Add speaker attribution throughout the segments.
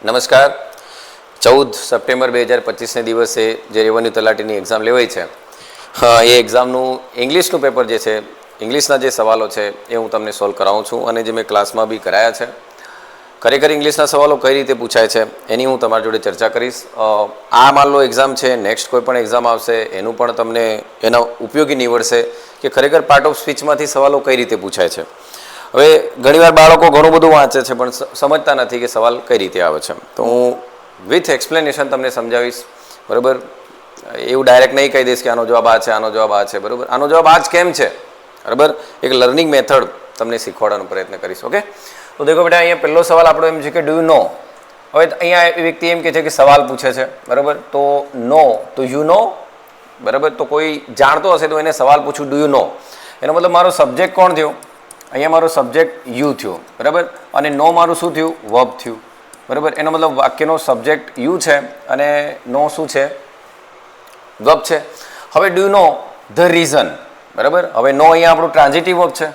Speaker 1: નમસ્કાર. 14 સપ્ટેમ્બર 2025ને દિવસે જે રેવન્યુ તલાટીની એક્ઝામ લેવાઈ છે, એ એક્ઝામનું ઇંગ્લિશનું પેપર જે છે, ઇંગ્લિશના જે સવાલો છે એ હું તમને સોલ્વ કરાવું છું અને જે મેં ક્લાસમાં બી કરાયા છે. ખરેખર ઇંગ્લિશના સવાલો કઈ રીતે પૂછાય છે એની હું તમારી જોડે ચર્ચા કરીશ. આ માન લો એક્ઝામ છે, નેક્સ્ટ કોઈ પણ એક્ઝામ આવશે એનું પણ તમને એના ઉપયોગી નીવડશે કે ખરેખર પાર્ટ ઓફ સ્પીચમાંથી સવાલો કઈ રીતે પૂછાય છે. હવે ઘણીવાર બાળકો ઘણું બધું વાંચે છે પણ સમજતા નથી કે સવાલ કઈ રીતે આવે છે. તો હું વિથ એક્સપ્લેનેશન તમને સમજાવીશ, બરાબર. એવું ડાયરેક્ટ નહીં કહી દઈશ કે આનો જવાબ આ છે, આનો જવાબ આ છે, બરાબર. આનો જવાબ આ જ કેમ છે, બરાબર. એક લર્નિંગ મેથડ તમને શીખવાડવાનો પ્રયત્ન કરીશ. ઓકે, તો દેખો બેટા, અહીંયા પહેલો સવાલ આપણો એમ છે કે ડુ યુ નો. હવે અહીંયા એ વ્યક્તિ એમ કહે છે કે સવાલ પૂછે છે, બરાબર. તો નો તો યુ નો, બરાબર. તો કોઈ જાણતો હશે તો એને સવાલ પૂછું ડુ યુ નો, એનો મતલબ મારો સબ્જેક્ટ કોણ થયો? અહીંયા મારો સબ્જેક્ટ યુ થયો, બરાબર. અને નો મારું શું થયું? વર્બ થયું, બરાબર. એનો મતલબ વાક્યનો સબ્જેક્ટ યુ છે અને નો શું છે? વર્બ છે. હવે do you know the reason, બરાબર. હવે નો અહીંયા આપણું ટ્રાન્ઝિટિવ વર્બ છે,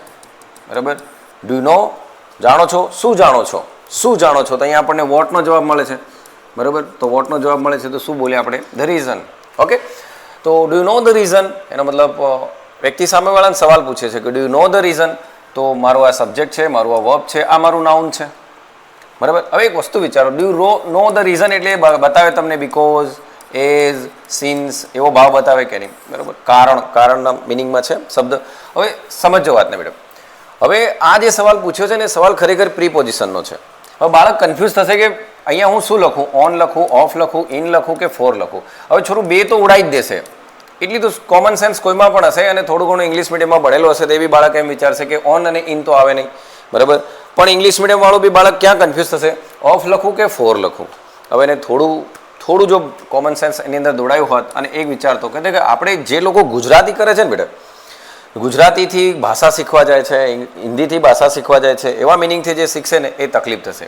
Speaker 1: બરાબર. ડુ યુ નો, જાણો છો, શું જાણો છો, શું જાણો છો. તો અહીંયા આપણને વોટનો જવાબ મળે છે, બરાબર. તો વોટનો જવાબ મળે છે તો શું બોલીએ આપણે? The reason. ઓકે, તો do you know the reason, એનો મતલબ વ્યક્તિ સામેવાળાને સવાલ પૂછે છે કે do you know the reason. તો મારું આ સબ્જેક્ટ છે, મારું આ વર્બ છે, આ મારું નાઉન છે, બરાબર. હવે એક વસ્તુ વિચારો, do you know the reason એટલે બતાવે તમને બીકોઝ, એઝ, સિન્સ એવો ભાવ બતાવે કે નહીં, બરાબર. કારણના મિનિંગમાં છે શબ્દ. હવે સમજો વાતને મેડમ. હવે આ જે સવાલ પૂછ્યો છે ને, સવાલ ખરેખર પ્રીપોઝિશનનો છે. હવે બાળક કન્ફ્યુઝ થશે કે અહીંયા હું શું લખું? ઓન લખું, ઓફ લખું, ઇન લખું કે ફોર લખું? હવે છોરું બે તો ઉડાઈ જ દેશે. એટલી તો કોમન સેન્સ કોઈમાં પણ હશે અને થોડું ઘણું ઇંગ્લિશ મીડિયમમાં ભણેલો હશે તો એ બી બાળક એમ વિચારશે કે ઓન અને ઇન તો આવે નહીં, બરાબર. પણ ઇંગ્લિશ મીડિયમવાળું બી બાળક ક્યાં કન્ફ્યુઝ થશે? ઓફ લખું કે ફોર લખું? હવે એને થોડું જો કોમન સેન્સ એની અંદર દોડાયું હોત અને એક વિચારતો કે આપણે જે લોકો ગુજરાતી કરે છે ને બેટા, ગુજરાતીથી ભાષા શીખવા જાય છે, હિન્દીથી ભાષા શીખવા જાય છે, એવા મિનિંગથી જે શીખશે ને એ તકલીફ થશે.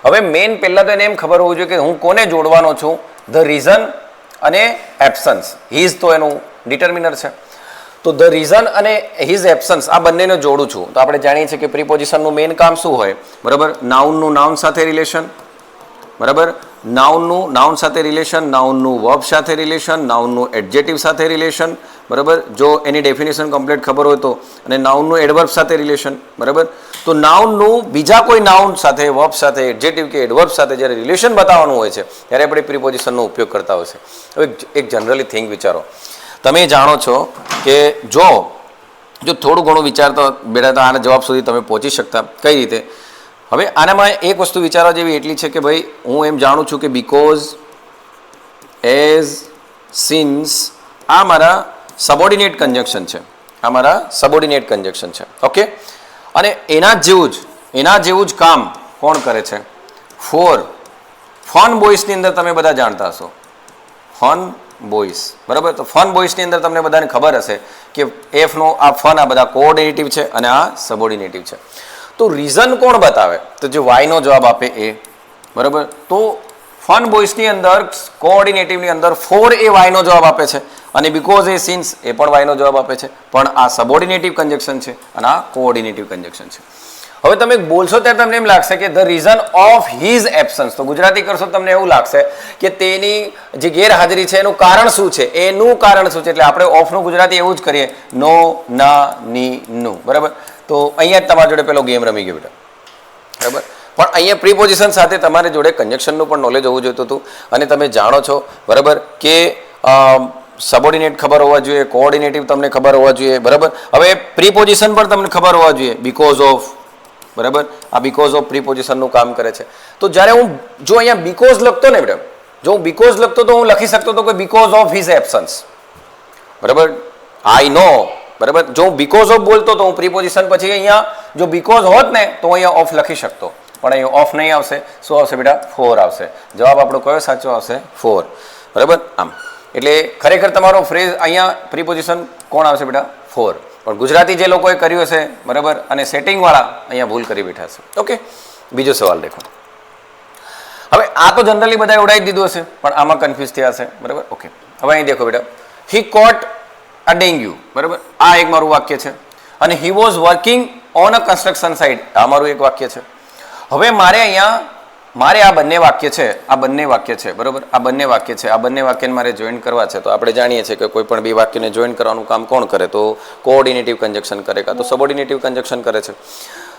Speaker 1: હવે મેઇન પહેલાં તો એને એમ ખબર હોવું જોઈએ કે હું કોને જોડવાનો છું? ધ રીઝન અને એબ્સન્સ. હીઝ તો એનું ડિટર્મિનર છે. તો ધ રીઝન અને હીઝ એબ્સન્સ આ બંનેને જોડું છું. તો આપણે જાણીએ છીએ કે પ્રીપોઝિશનનું મેઇન કામ શું હોય, બરાબર. નાઉનનું નાઉન સાથે રિલેશન, બરાબર. નાઉનનું નાઉન સાથે રિલેશન, નાઉનનું વર્બ સાથે રિલેશન, નાઉનનું એડજેટિવ સાથે રિલેશન, બરાબર. જો એની ડેફિનેશન કમ્પ્લીટ ખબર હોય તો, અને નાઉનનું એડવર્બ સાથે રિલેશન, બરાબર. તો નાઉનનું બીજા કોઈ નાઉન સાથે, વર્બ સાથે, એડજેટિવ કે એડવર્બ સાથે જ્યારે રિલેશન બતાવવાનું હોય છે ત્યારે આપણે પ્રીપોઝિશનનો ઉપયોગ કરતા હોય છે. હવે એક જનરલી થિંક વિચારો. તમે જાણો છો કે જો થોડું ઘણું વિચારતા બેઠા તો આના જવાબ સુધી તમે પહોંચી શકતા કઈ રીતે? હવે આનામાં એક વસ્તુ વિચારવા જેવી એટલી છે કે ભાઈ હું એમ જાણું છું કે બીકોઝ, એઝ, સિન્સ આ મારા સબોર્ડિનેટ કન્જંક્શન છે, આ મારા સબોર્ડિનેટ કન્જંક્શન છે. ઓકે, અને એના જેવું જ કામ કોણ કરે છે? ફોર. ફન બોયસની અંદર તમે બધા જાણતા હશો, ફન બોયસ, બરાબર. તો ફન બોયસની અંદર તમને બધાને ખબર હશે કે એફનો આ ફન આ બધા કોઓર્ડિનેટિવ છે અને આ સબોર્ડિનેટિવ છે. તો રીઝન કોણ બતાવે? તો જે વાયનો જવાબ આપે એ, બરાબર. તો ફન બોયસની અંદર કોઓર્ડિનેટિવની અંદર ફોર એ વાયનો જવાબ આપે છે અને બીકોઝ એ સિન્સ એ પણ વાયનો જવાબ આપે છે. પણ આ સબોર્ડિનેટિવ કન્જંક્શન છે અને આ કોઓર્ડિનેટિવ કન્જંક્શન છે. હવે તમે બોલશો ત્યારે તમને એમ લાગશે કે the reason of his absence. તો ગુજરાતી કરશો તમને એવું લાગશે કે તેની જે ગેરહાજરી છે એનું કારણ શું છે, એનું કારણ શું છે. એટલે આપણે ઓફનું ગુજરાતી એવું જ કરીએ, નો, ના, ની, નું, બરાબર. તો અહીંયા જ તમારી જોડે પેલો ગેમ રમી ગયો બેટા, બરાબર. પણ અહીંયા પ્રીપોઝિશન સાથે તમારી જોડે કન્જંક્શનનું પણ નોલેજ હોવું જોઈતું હતું અને તમે જાણો છો, બરાબર, કે સબોર્ડિનેટ ખબર હોવા જોઈએ, કોઓર્ડિનેટિવ તમને ખબર હોવા જોઈએ, બરાબર. હવે પ્રીપોઝિશન પણ તમને ખબર હોવા જોઈએ, બીકોઝ ઓફ, બરાબર. આ બીકોઝ ઓફ પ્રીપોઝિશનનું કામ કરે છે. તો જ્યારે હું જો અહીંયા બીકોઝ લખતો ને બેટા, જો હું બીકોઝ લખતો તો હું લખી શકતો હતો કે બીકોઝ ઓફ હિઝ એબ્સન્સ, બરાબર. આઈ નો, બરાબર. જો હું બીકોઝ ઓફ બોલતો તો હું પ્રીપોઝિશન પછી અહીંયા જો બીકોઝ હોત ને તો અહીંયા ઓફ લખી શકતો, પણ અહીંયા ઓફ નહીં આવશે. શું આવશે બેટા? ફોર આવશે. જવાબ આપણો કયો સાચો આવશે? ફોર, બરાબર. આમ એટલે ખરેખર તમારો ફ્રેઝ અહીંયા પ્રીપોઝિશન કોણ આવશે બેટા? ફોર. પણ ગુજરાતી જે લોકોએ કર્યું હશે, બરાબર, અને સેટિંગવાળા અહીંયા ભૂલ કરી બેઠા છે. ઓકે, બીજો સવાલ દેખો. હવે આ તો જનરલી બધાએ ઉડાવી દીધું હશે પણ આમાં કન્ફ્યુઝ થયા હશે, બરાબર. ઓકે, હવે અહીં દેખો બેટા, હી કોટ અ ડેન્ગ્યુ, બરાબર. આ એક મારું વાક્ય છે. અને હી was working on a construction site, આ મારું એક વાક્ય છે. હવે મારે અહીંયા મારે આ બંને વાક્ય છે, આ બંને વાક્ય છે, બરાબર, આ બંને વાક્ય છે, આ બંને વાક્યને મારે જોઈન કરવા છે. તો આપણે જાણીએ છીએ કે કોઈ પણ બે વાક્યને જોઈન કરવાનું કામ કોણ કરે? તો કોઓર્ડિનેટિવ કન્જક્શન કરે કાં તો સબઓર્ડિનેટિવ કન્જક્શન કરે છે.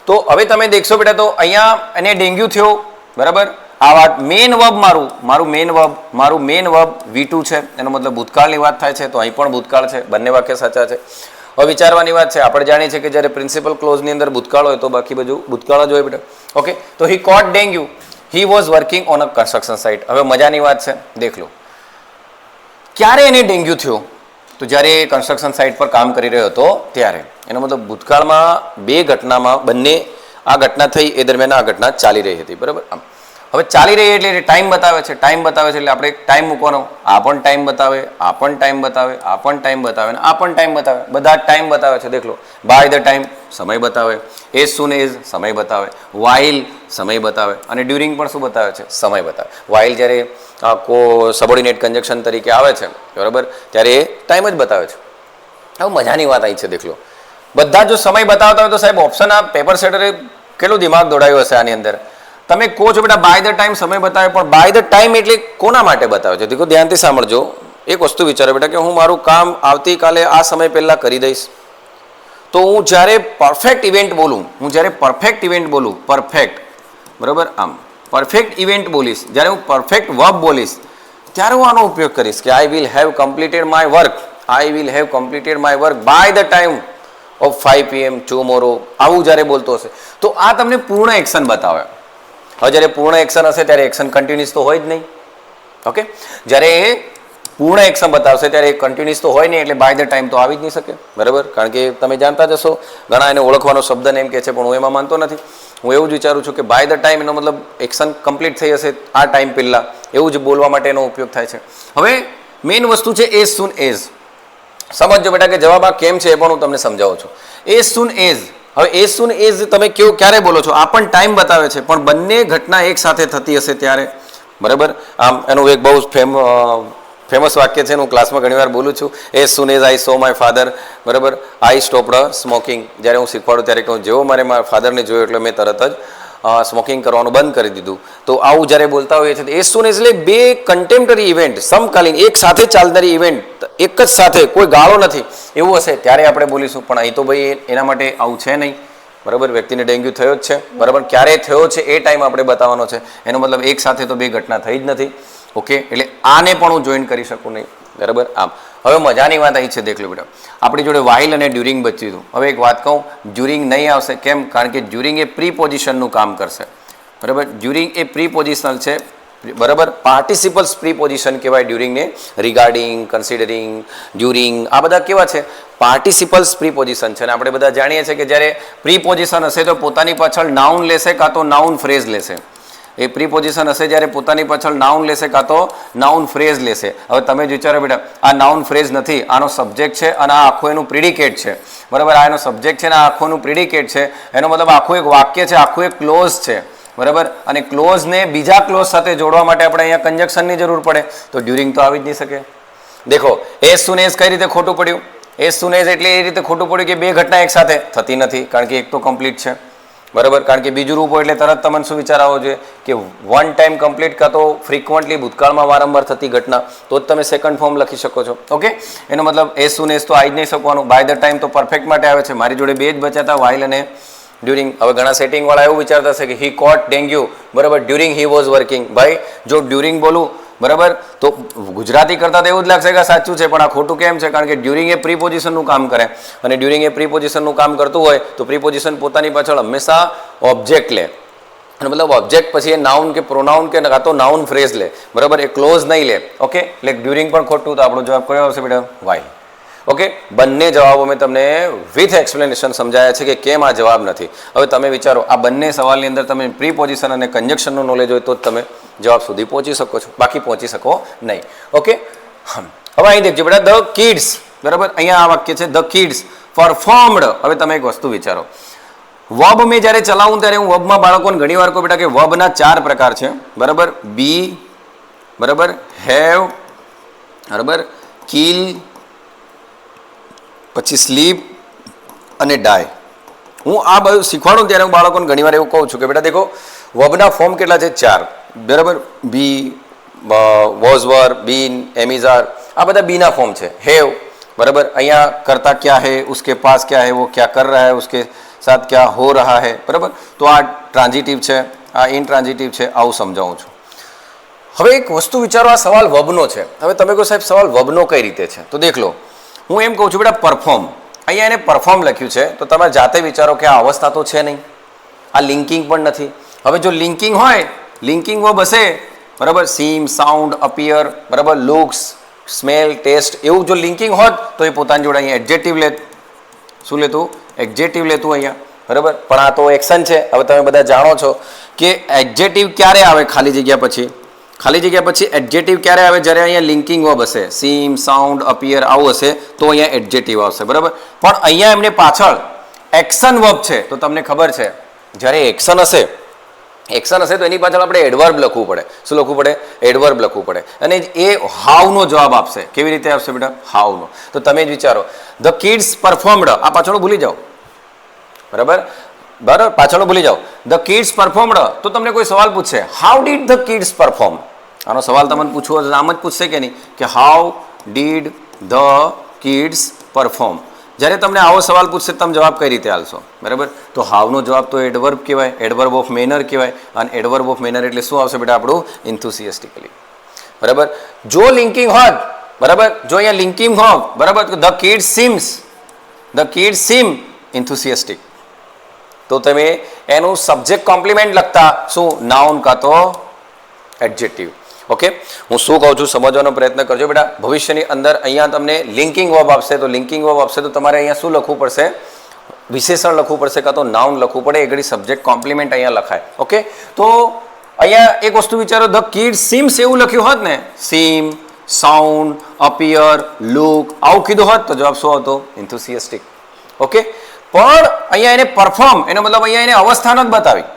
Speaker 1: તો હવે તમે દેખશો બેટા, તો અહીંયા એને ડેન્ગ્યુ થયો, બરાબર. આ વાત મેઇન વર્બ મારું મેઇન વર્બ V2 છે, એનો મતલબ ભૂતકાળની વાત થાય છે. તો અહીં પણ ભૂતકાળ છે, બંને વાક્ય સાચા છે. હવે વિચારવાની વાત છે, આપણે જાણીએ છીએ કે જ્યારે પ્રિન્સિપલ ક્લોઝની અંદર ભૂતકાળ હોય તો બાકી બધું ભૂતકાળ જ હોય બેટા. ઓકે, તો he caught dengue, he was working on a construction site. હવે મજાની વાત છે, દેખ લો. ક્યારે એને ડેન્ગ્યુ થયો? તો જ્યારે એ કન્સ્ટ્રક્શન સાઇટ પર કામ કરી રહ્યો હતો ત્યારે. એનો મતલબ ભૂતકાળમાં બે ઘટનામાં બંને આ ઘટના થઈ એ દરમિયાન આ ઘટના ચાલી રહી હતી, બરાબર. આમ હવે ચાલી રહી એટલે ટાઈમ બતાવે છે, એટલે આપણે ટાઈમ મૂકવાનો. આ પણ ટાઈમ બતાવે, આ પણ ટાઈમ બતાવે, આ પણ ટાઈમ બતાવે, આ પણ ટાઈમ બતાવે, બધા ટાઈમ બતાવે છે. દેખ લો, બાય ધ ટાઈમ સમય બતાવે, એઝ સૂન એઝ સમય બતાવે, વાઇલ સમય બતાવે, અને ડ્યુરિંગ પણ શું બતાવે છે? સમય બતાવે. વાઇલ જ્યારે સબઓર્ડિનેટ કન્જક્શન તરીકે આવે છે, બરાબર, ત્યારે એ ટાઈમ જ બતાવે છે. હવે મજાની વાત આવી છે, દેખ લો, બધા જો સમય બતાવતા હોય તો સાહેબ ઓપ્શન આ પેપર સેટરે કેટલું દિમાગ દોડાયું હશે આની અંદર. તમે કહો છો બેટા બાય ધ ટાઈમ સમય બતાવે, પણ બાય ધ ટાઈમ એટલે કોના માટે બતાવે છે? દેખો, ધ્યાનથી સાંભળજો. એક વસ્તુ વિચારો બેટા કે હું મારું કામ આવતીકાલે આ સમય પહેલાં કરી દઈશ. તો હું જ્યારે પરફેક્ટ ઇવેન્ટ બોલું, પરફેક્ટ, બરાબર, આમ પરફેક્ટ ઇવેન્ટ બોલીશ, જ્યારે હું પરફેક્ટ વર્બ બોલીશ ત્યારે હું આનો ઉપયોગ કરીશ કે I will have completed my work by the time of 5 PM tomorrow. આવું જ્યારે બોલતો હશે તો આ તમને પૂર્ણ એક્શન બતાવે. હવે જ્યારે પૂર્ણ એક્શન હશે ત્યારે એક્શન કન્ટિન્યુઅસ તો હોય જ નહીં. ઓકે, જ્યારે એ પૂર્ણ એક્શન બતાવશે ત્યારે એ કન્ટિન્યુઅસ તો હોય નહીં, એટલે બાય ધ ટાઈમ તો આવી જ નહીં શકે, બરાબર. કારણ કે તમે જાણતા જ હશો, ઘણા એને ઓળખવાનો શબ્દને એમ કહે છે, પણ હું એમાં માનતો નથી. હું એવું જ વિચારું છું કે બાય ધ ટાઈમ એનો મતલબ એક્શન કમ્પ્લીટ થઈ હશે આ ટાઈમ પહેલાં, એવું જ બોલવા માટે એનો ઉપયોગ થાય છે. હવે મેઇન વસ્તુ છે એઝ સૂન એઝ. સમજો બેટા કે જવાબ આ કેમ છે એ પણ હું તમને સમજાવું છું. એઝ સૂન એઝ. હવે એઝ સૂન એઝ તમે કેવું ક્યારે બોલો છો? આ પણ ટાઈમ બતાવે છે, પણ બંને ઘટના એક સાથે થતી હશે ત્યારે, બરાબર. આમ એનું એક બહુ ફેમસ વાક્ય છે, હું ક્લાસમાં ઘણીવાર બોલું છું. As soon as I so my father, બરાબર, આઈ સ્ટોપ્ડ સ્મોકિંગ. જ્યારે હું શીખવાડું ત્યારે કહું, જેવો મારે મારા ફાધરને જોયો એટલે મેં તરત જ સ્મોકિંગ કરવાનું બંધ કરી દીધું. તો આવું જ્યારે બોલતા હોઈએ છીએ, એઝ સૂન એઝ એટલે બે કન્ટેમ્પરરી ઇવેન્ટ, સમકાલીન એક સાથે ચાલનારી ઇવેન્ટ, એક જ સાથે, કોઈ ગાળો નથી, એવું હશે ત્યારે આપણે બોલીશું. પણ અહીં તો ભાઈ એના માટે આવું છે નહીં, બરાબર. વ્યક્તિને ડેન્ગ્યુ થયો જ છે, બરાબર, ક્યારે થયો છે એ ટાઈમ આપણે બતાવવાનો છે. એનો મતલબ એક સાથે તો બે ઘટના થઈ જ નથી. ઓકે, એટલે આને પણ હું જોઈન કરી શકું નહીં, બરાબર. આમ હવે મજાની વાત અહીં છે, દેખ લો બેટા, આપણી જોડે વાઇલ અને ડ્યુરિંગ બચ્યું હતું. હવે એક વાત કહું, ડ્યુરિંગ નહીં આવશે. કેમ? કારણ કે ડ્યુરિંગ એ પ્રીપોઝિશનનું કામ કરશે, બરાબર. ડ્યુરિંગ એ પ્રીપોઝિશનલ છે, બરાબર. પાર્ટિસિપલ્સ પ્રીપોઝિશન કહેવાય ડ્યુરિંગને. રિગાર્ડિંગ, કન્સિડરિંગ, ડ્યુરિંગ, આ બધા કેવા છે? પાર્ટિસિપલ્સ પ્રીપોઝિશન છે. અને આપણે બધા જાણીએ છીએ કે જ્યારે પ્રીપોઝિશન હશે તો પોતાની પાછળ નાઉન લેશે કાં તો નાઉન ફ્રેઝ લેશે. એ પ્રીપોઝિશન હશે જ્યારે પોતાની પાછળ નાઉન લેશે કાં તો નાઉન ફ્રેઝ લેશે. હવે તમે જ વિચારો બેટા, આ નાઉન ફ્રેઝ નથી, આનો સબ્જેક્ટ છે અને આ આખું એનું પ્રિડિકેટ છે, બરાબર. આ એનો સબ્જેક્ટ છે અને આ આખું એનું પ્રિડિકેટ છે. એનો મતલબ આખું એક વાક્ય છે, આખું એક ક્લોઝ છે, બરાબર. અને ક્લોઝને બીજા ક્લોઝ સાથે જોડવા માટે આપણે અહીંયા કન્જક્શનની જરૂર પડે, તો ડ્યુરિંગ તો આવી જ નહીં શકે. દેખો, એઝ સૂન એઝ કઈ રીતે ખોટું પડ્યું? એઝ સૂન એઝ એટલે એ રીતે ખોટું પડ્યું કે બે ઘટના એક સાથે થતી નથી, કારણ કે એક તો કમ્પ્લીટ છે, બરાબર. કારણ કે બીજું રૂપ હોય એટલે તરત તમને શું વિચાર આવવો જોઈએ કે વન ટાઈમ કમ્પ્લીટ કાં તો ફ્રિકવન્ટલી ભૂતકાળમાં વારંવાર થતી ઘટના, તો જ તમે સેકન્ડ ફોર્મ લખી શકો છો. ઓકે, એનો મતલબ એઝ સૂન એઝ તો આવી જ નહીં શકવાનું. બાય ધ ટાઈમ તો પરફેક્ટ માટે આવે છે. મારી જોડે બે જ બચ્યા હતા, વાઇલ અને ડ્યુરિંગ. હવે ઘણા સેટિંગવાળા એવું વિચારતા હશે કે હી કોટ ડેન્ગ્યુ, બરાબર, ડ્યુરિંગ હી વોઝ વર્કિંગ. ભાઈ જો ડ્યુરિંગ બોલું, બરાબર, તો ગુજરાતી કરતાં તો એવું જ લાગશે કે સાચું છે, પણ આ ખોટું કેમ છે? કારણ કે ડ્યુરિંગ એ પ્રીપોઝિશનનું કામ કરે, અને ડ્યુરિંગ એ પ્રીપોઝિશનનું કામ કરતું હોય તો પ્રીપોઝિશન પોતાની પાછળ હંમેશા ઓબ્જેક્ટ લે. અને મતલબ ઓબ્જેક્ટ પછી એ નાઉન કે પ્રોનાઉન કે કાં તો નાઉન ફ્રેઝ લે, બરાબર, એ ક્લોઝ નહીં લે. ઓકે, એટલે ડ્યુરિંગ પણ ખોટું. તો આપણો જવાબ કયો આવશે બેટા? વાઇલ. ઓકે, બંને જવાબો મેં તમને વિથ એક્સપ્લેનેશન સમજાયા છે કે કેમ આ જવાબ નથી. હવે તમે વિચારો, આ બંને સવાલની અંદર તમે પ્રીપોઝિશન અને કન્જક્શનનું નોલેજ હોય તો જ તમે જવાબ સુધી પહોંચી શકો છો, બાકી પહોંચી શકો નહીં. ઓકે, હવે અહીં દેખજો બેટા, ધ કિડ્સ, બરાબર. અહીંયા આ વાક્ય છે ધ કિડ્સ પરફોર્મડ. હવે તમે એક વસ્તુ વિચારો, વર્બ મેં જ્યારે ચલાવું ત્યારે હું વર્બમાં બાળકોને ઘણી વાર કહું બેટા કે વર્બના 4 પ્રકાર છે, બરાબર. બી, બરાબર, હેવ, બરાબર, કિલ, પછી સ્લીપ અને ડાય. હું આ બધું શીખવાડું ત્યારે હું બાળકોને ઘણીવાર એવું કહું છું કે બેટા દેખો, વર્બના ફોર્મ કેટલા છે? 4, બરાબર. બી, વોઝ વર, બીન, એમિઝાર, આ બધા બીના ફોર્મ છે. હેવ, बराबर. અહીંયા करता क्या है, उसके पास क्या है, वो क्या कर रहा है, उसके साथ क्या हो रहा है, बराबर. तो આ ટ્રાન્ઝિટિવ છે, આ ઇનટ્રાન્ઝિટિવ છે, આવું સમજાવું છું. હવે એક વસ્તુ વિચારો, આ સવાલ વબનો છે. હવે તમે કહો સાહેબ સવાલ વબનો કઈ રીતે છે? તો દેખ લો, હું એમ કહું છું બેટા પરફોર્મ, અહીંયા એને પરફોર્મ લખ્યું છે, તો તમે જાતે વિચારો કે આ અવસ્થા તો છે નહીં, આ લિંકિંગ પણ નથી. હવે જો લિંકિંગ હોય, લિંકિંગ વર્બ હશે, બરાબર, સીમ, સાઉન્ડ, અપિયર, બરાબર, લુક્સ, સ્મેલ, ટેસ્ટ, એવું જો લિંકિંગ હોત તો એ પોતાની જોડે અહીંયા એડજેક્ટિવ લેત. શું લેતું? એડજેક્ટિવ લેતું અહીંયા, બરાબર. પણ આ તો એક્શન છે. હવે તમે બધા જાણો છો કે એડજેક્ટિવ ક્યારે આવે? ખાલી જગ્યા પછી. ખાલી જગ્યા પછી એડજેક્ટિવ ક્યારે આવે? જ્યારે અહીંયા લિંકિંગ વર્બ હશે, સીમ, સાઉન્ડ, અપિયર આવું હશે તો અહીંયા એડજેક્ટિવ આવશે, બરાબર. પણ અહીંયા એમને પાછળ એક્શન વર્બ છે, તો તમને ખબર છે જ્યારે એક્શન હશે તો એની પાછળ આપણે એડવર્બ લખવું પડે. શું લખવું પડે? એડવર્બ લખવું પડે. અને એ હાવનો જવાબ આપશે. કેવી રીતે આપશે બેટા? હાવનો. તો તમે જ વિચારો, ધ કિડ્સ પરફોર્મડ, આ પાછળનું ભૂલી જાઓ, બરાબર, પાછળનું ભૂલી જાઓ. ધ કિડ્સ પરફોર્મડ, તો તમને કોઈ સવાલ પૂછશે, how did the kids perform? આનો સવાલ તમને પૂછવો હોય આમ જ પૂછશે કે નહીં, કે how did the kids perform? જ્યારે તમને આવો સવાલ પૂછશે તમે જવાબ કઈ રીતે આપશો, બરાબર. તો હાવનો જવાબ તો એડવર્બ કહેવાય, એડવર્બ ઓફ મેનર કહેવાય. અને એડવર્બ ઓફ મેનર એટલે શું આવશે બેટા? આપણું ઇન્થુસિયાસ્ટિકલી, બરાબર. જો લિંકિંગ હોત, બરાબર, જો અહીંયા લિંકિંગ હોત, બરાબર, તો ધ કિડ્સ સીમ ઇન્થુસિયાસ્ટિક, તો તમે એનું સબ્જેક્ટ કોમ્પ્લિમેન્ટ લખતા શું? નાઉન કાં તો એડજેક્ટિવ. ઓકે, હું શું કહું છું સમજવાનો પ્રયત્ન કરજો બેટા. ભવિષ્યની અંદર અહીંયા તમને લિંકિંગ વર્બ આપશે, તો લિંકિંગ વર્બ આપશે તો તમારે અહીંયા શું લખવું પડશે? વિશેષણ લખવું પડશે કાં તો નાઉન લખવું પડે. એ ઘડી સબ્જેક્ટ કોમ્પ્લિમેન્ટ અહીંયા લખાય. ઓકે, તો અહીંયા એક વસ્તુ વિચારો, ધ કિડ સીમ્સ એવું લખ્યું હોત ને, સીમ, સાઉન્ડ, અપિયર, લુક આવું કીધું હોત તો જવાબ શું હતો? ઇન્થુસિયાસ્ટિક. ઓકે, પણ અહીંયા એને પરફોર્મ, એનો મતલબ અહીંયા એને અવસ્થા નથી બતાવી,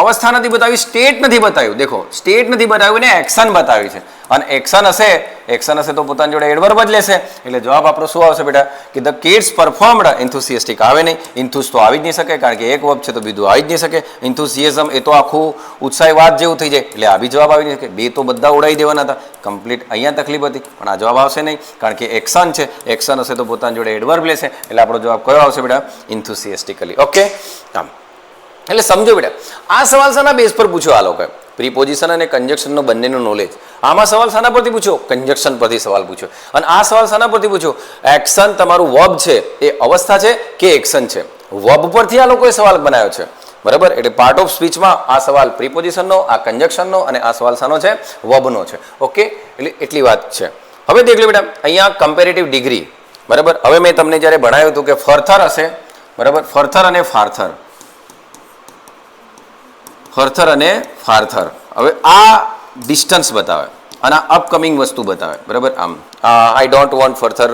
Speaker 1: અવસ્થા નથી બતાવી, સ્ટેટ નથી બતાવ્યું. દેખો, સ્ટેટ નથી બતાવ્યું ને એક્શન બતાવી છે. અને એક્શન હશે તો પોતાની જોડે એડવર્બ જ લેશે. એટલે જવાબ આપણો શું આવશે બેટા? કે ધ કિડ્સ પરફોર્મડ. ઇન્થુસિયાસ્ટિક આવે નહીં, ઇન્થુસ તો આવી જ નહીં શકે, કારણ કે એક વર્બ છે તો બીજું આવી જ નહીં શકે. ઇન્થુસિયાઝમ એ તો આખું ઉત્સાહી વાત જેવું થઈ જાય, એટલે આ બી જવાબ આવી નહીં શકે. બે તો બધા ઉડાવી દેવાના હતા, કમ્પ્લીટ અહીંયા તકલીફ હતી. પણ આ જવાબ આવશે નહીં, કારણ કે એક્શન છે, એક્શન હશે તો પોતાની જોડે એડવર્બ લેશે. એટલે આપણો જવાબ કયો આવશે બેટા? ઇન્થુસિયાસ્ટિકલી. ઓકે, આમ એટલે સમજો બેટા, આ સવાલ શાના બેઝ પર પૂછ્યો આ લોકોએ? પ્રીપોઝિશન અને કન્જક્શનનો બંનેનું નોલેજ. આમાં સવાલ શાના પરથી પૂછ્યો? કન્જક્શન પરથી સવાલ પૂછ્યો. અને આ સવાલ શાના પરથી પૂછ્યો? એક્શન તમારું વર્બ છે એ અવસ્થા છે કે એક્શન છે? વર્બ પરથી આ લોકોએ સવાલ બનાવ્યો છે, બરાબર. એટલે પાર્ટ ઓફ સ્પીચમાં આ સવાલ પ્રીપોઝિશનનો, આ કન્જક્શનનો અને આ સવાલ શાનો છે? વર્બનો છે. ઓકે, એટલે એટલી વાત છે. હવે દેખ લો બેટા, અહીંયા કમ્પેરેટિવ ડિગ્રી, બરાબર. હવે મેં તમને જ્યારે ભણાવ્યું હતું કે ફર્થર હશે, બરાબર, ફર્થર અને ફાર્થર, ફર્થર અને ફાર્થર. હવે આ ડિસ્ટન્સ બતાવે અને આ અપકમિંગ વસ્તુ બતાવે, બરાબર. આમ I don't want further